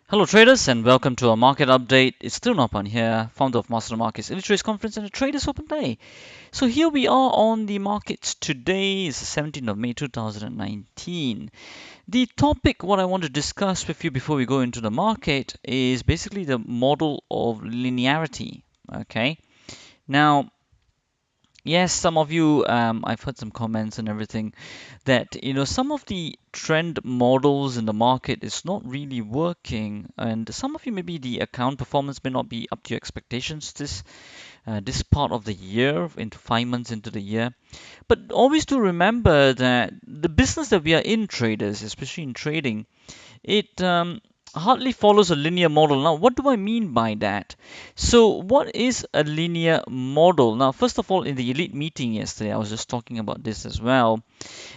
Hello traders and welcome to our market update. It's still Nopan here, founder of Master Markets Illustrates Conference and a Traders Open Day. So here we are on the markets today is the 17th of May 2019. The topic what I want to discuss with you before we go into the market is basically the model of linearity. Okay. Now, yes, some of you, I've heard some comments and everything that some of the trend models in the market is not really working, and some of you maybe the account performance may not be up to your expectations this part of the year, into 5 months into the year. But always do remember that the business that we are in, traders, especially in trading, it hardly follows a linear model. Now, what do I mean by that? So, what is a linear model? Now, first of all, in the elite meeting yesterday, I was just talking about this as well,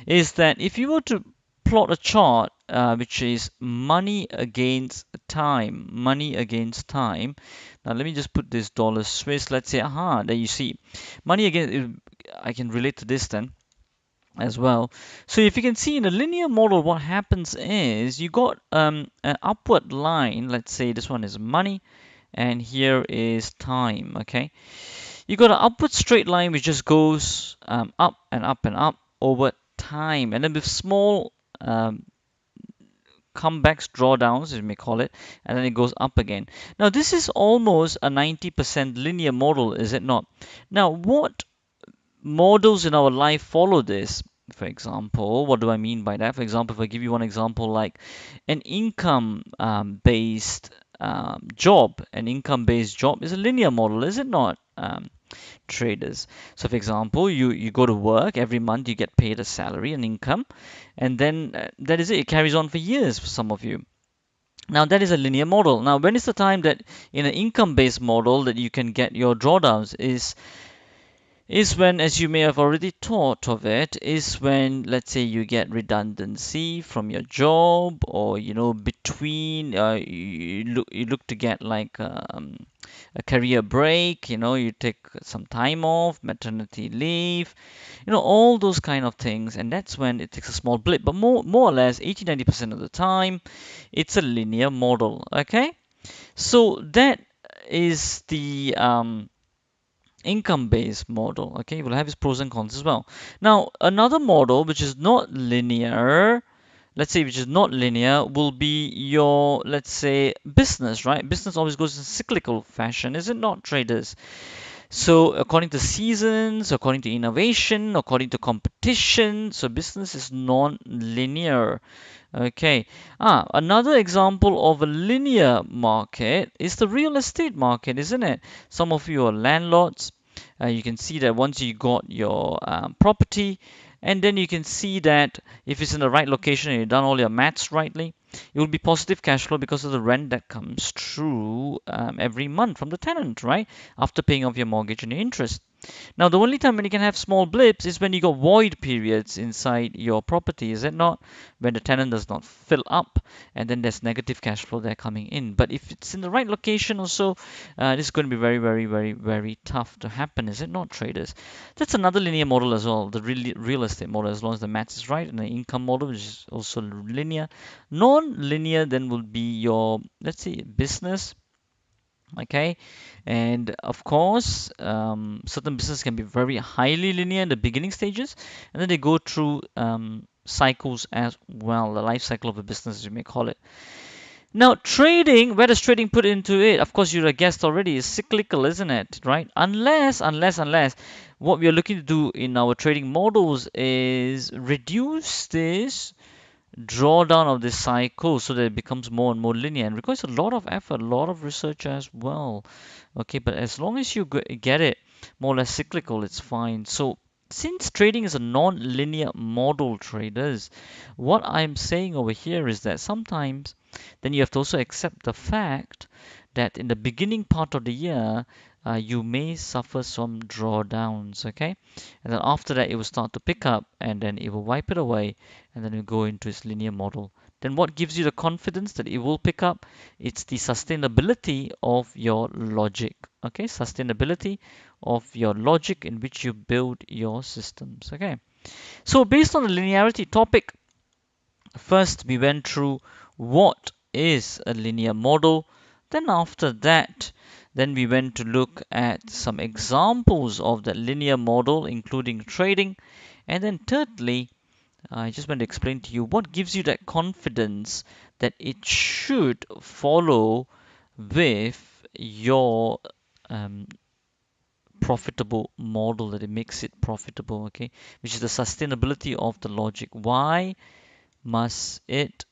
is that if you were to plot a chart which is money against time. Now, let me just put this dollar Swiss. Let's say, there you see, money against. I can relate to this then as well. So if you can see in a linear model, what happens is you got an upward line. Let's say this one is money, and here is time. Okay, you got an upward straight line which just goes up and up and up over time, and then with small comebacks, drawdowns, as you may call it, and then it goes up again. Now this is almost a 90% linear model, is it not? Now what models in our life follow this? For example, what do I mean by that? For example, if I give you one example like an income based job, an income based job is a linear model, is it not? Traders. So, for example, you go to work every month, you get paid a salary, an income, and then that is it. It carries on for years for some of you. Now that is a linear model. Now, when is the time that in an income-based model that you can get your drawdowns is when, as you may have already thought of it, is when, let's say, you get redundancy from your job, or between you look to get like a career break, you take some time off, maternity leave, all those kind of things, and that's when it takes a small blip. But more or less 80-90% of the time, it's a linear model. Okay, so that is the income-based model. Okay, it will have its pros and cons as well. Now, another model which is not linear, let's say which is not linear, will be your, let's say, business, right? Business always goes in cyclical fashion, is it not, traders? So according to seasons, according to innovation, according to competition, so business is non-linear. Okay. Another example of a linear market is the real estate market, isn't it? Some of you are landlords. You can see that once you got your property, and then you can see that if it's in the right location and you've done all your maths rightly, it will be positive cash flow because of the rent that comes through every month from the tenant, right? After paying off your mortgage and your interest. Now, the only time when you can have small blips is when you got void periods inside your property, is it not? When the tenant does not fill up, and then there's negative cash flow there coming in. But if it's in the right location also, this is going to be very, very, very, very tough to happen, is it not, traders? That's another linear model as well, the real estate model, as long as the math is right, and the income model, which is also linear. Non-linear then will be your, let's say, business. Okay, and of course, certain businesses can be very highly linear in the beginning stages, and then they go through cycles as well, the life cycle of a business, as you may call it. Now, trading, where does trading put into it? Of course, you're a guest already, is cyclical, isn't it? Right? Unless what we are looking to do in our trading models is reduce this drawdown of this cycle so that it becomes more and more linear, and requires a lot of effort, a lot of research as well. Okay, but as long as you get it more or less cyclical, it's fine. So since trading is a non-linear model, traders, what I'm saying over here is that sometimes then you have to also accept the fact that in the beginning part of the year, you may suffer some drawdowns, okay? And then after that, it will start to pick up, and then it will wipe it away, and then it will go into its linear model. Then what gives you the confidence that it will pick up? It's the sustainability of your logic, okay? Sustainability of your logic in which you build your systems, okay? So based on the linearity topic, first we went through what is a linear model. Then after that, then we went to look at some examples of the linear model, including trading. And then thirdly, I just want to explain to you what gives you that confidence that it should follow with your um, profitable model, that it makes it profitable, okay? Which is the sustainability of the logic. Why must it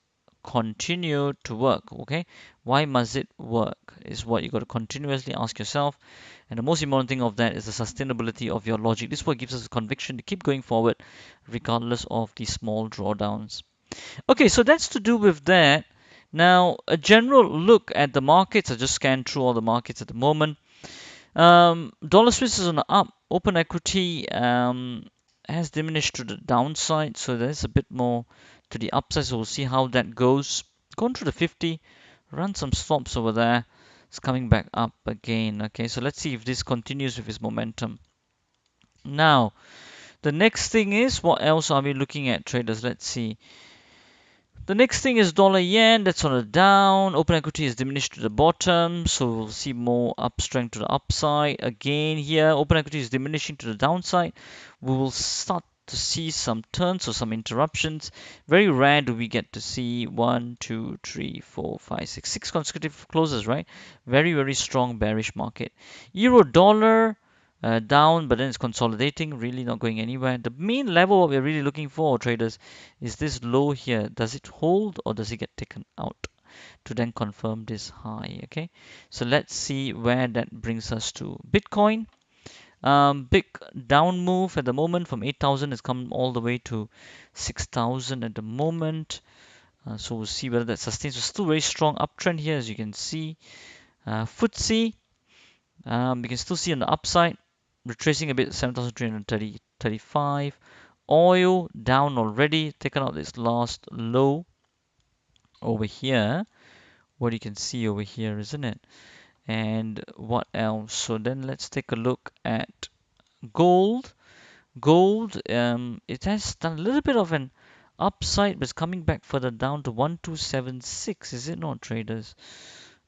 continue to work? Okay, why must it work is what you got to continuously ask yourself. And the most important thing of that is the sustainability of your logic. This is what gives us the conviction to keep going forward regardless of the small drawdowns. Okay, so that's to do with that. Now, a general look at the markets. I just scanned through all the markets at the moment. Dollar Swiss is on the up. Open equity has diminished to the downside, so there's a bit more to the upside. So we'll see how that goes. Going through the 50, run some stops over there. It's coming back up again. Okay, so let's see if this continues with its momentum. Now, the next thing is, what else are we looking at, traders? Let's see. The next thing is dollar yen, that's on a down. Open equity is diminished to the bottom, so we'll see more up strength to the upside. Again here, open equity is diminishing to the downside. We will start to see some turns or some interruptions. Very rare do we get to see 6 consecutive closes, right? Very, very strong bearish market. Euro dollar down, but then it's consolidating, really not going anywhere. The main level what we're really looking for, traders, is this low here. Does it hold or does it get taken out to then confirm this high? Okay, so let's see where that brings us to. Bitcoin, big down move at the moment from 8,000 has come all the way to 6,000 at the moment. So we'll see whether that sustains. It's still very strong uptrend here, as you can see. FTSE, we can still see on the upside, retracing a bit, 7,335. Oil down already, taken out this last low over here. What you can see over here, isn't it? And what else? So then let's take a look at gold. Gold, it has done a little bit of an upside, but it's coming back further down to 1276, is it not, traders?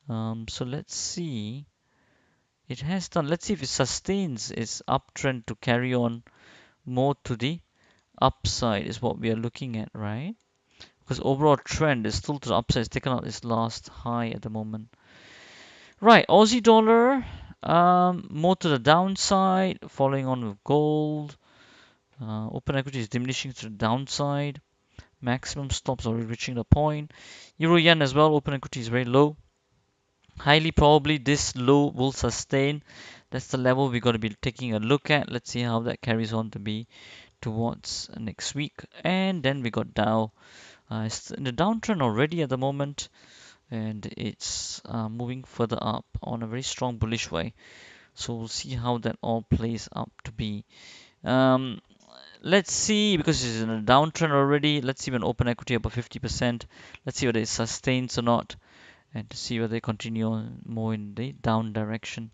So let's see. It has done. Let's see if it sustains its uptrend to carry on more to the upside is what we are looking at, right? Because overall trend is still to the upside. It's taken out its last high at the moment. Right, Aussie dollar, more to the downside, following on with gold. Open equity is diminishing to the downside. Maximum stops already reaching the point. Euro yen as well. Open equity is very low. Highly probably this low will sustain. That's the level we're going to be taking a look at. Let's see how that carries on to be towards next week. And then we got Dow. It's in the downtrend already at the moment, and it's moving further up on a very strong bullish way. So we'll see how that all plays out to be. Um, let's see, because it's in a downtrend already. Let's see when open equity above 50%. Let's see whether it sustains or not, and to see whether they continue on more in the down direction.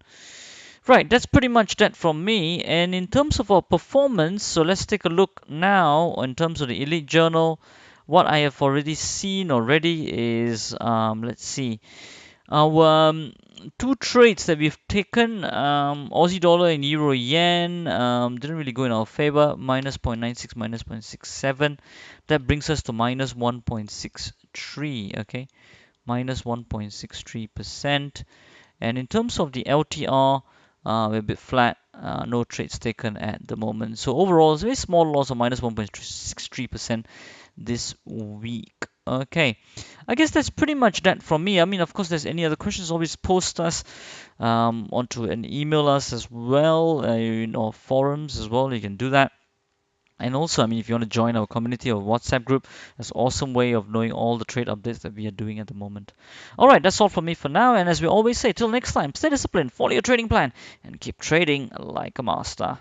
Right, that's pretty much that from me. And in terms of our performance, so let's take a look now in terms of the Elite Journal. What I have already seen already is, let's see, our two trades that we've taken, Aussie dollar and Euro yen, didn't really go in our favor, minus 0.96, minus 0.67. That brings us to minus 1.63, okay, minus 1.63%. And in terms of the LTR, we're a bit flat, no trades taken at the moment. So overall, it's a very small loss of minus 1.63% this week. Okay, I guess that's pretty much that from me. I mean, of course, there's any other questions, always post us onto and email us as well, in our forums as well. You can do that. And also, I mean, if you want to join our community or WhatsApp group, that's an awesome way of knowing all the trade updates that we are doing at the moment. All right, that's all from me for now. And as we always say, till next time, stay disciplined, follow your trading plan, and keep trading like a master.